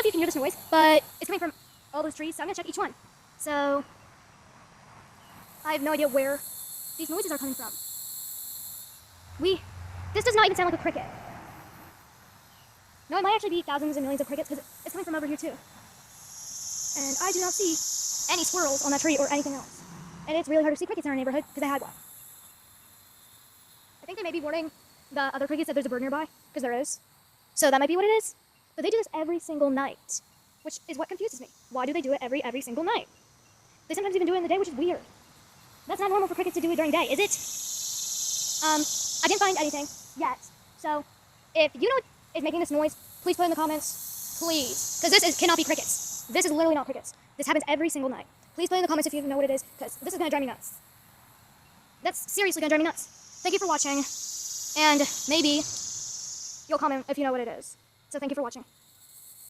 if you can hear this noise, but it's coming from all those trees, so I'm gonna check each one. So, I have no idea where these noises are coming from. This does not even sound like a cricket. No, it might actually be thousands and millions of crickets because it's coming from over here too. And I do not see any squirrels on that tree or anything else. And it's really hard to see crickets in our neighborhood because I had one. I think they may be warning the other crickets that there's a bird nearby, because there is. So that might be what it is. But they do this every single night, which is what confuses me. Why do they do it every single night? They sometimes even do it in the day, which is weird. That's not normal for crickets to do it during day, is it? I didn't find anything yet. So if you know what is making this noise, please put it in the comments, please. Because this cannot be crickets. This is literally not crickets. This happens every single night. Please put it in the comments if you know what it is, because this is going to drive me nuts. That's seriously going to drive me nuts. Thank you for watching, and maybe you'll comment if you know what it is. So thank you for watching.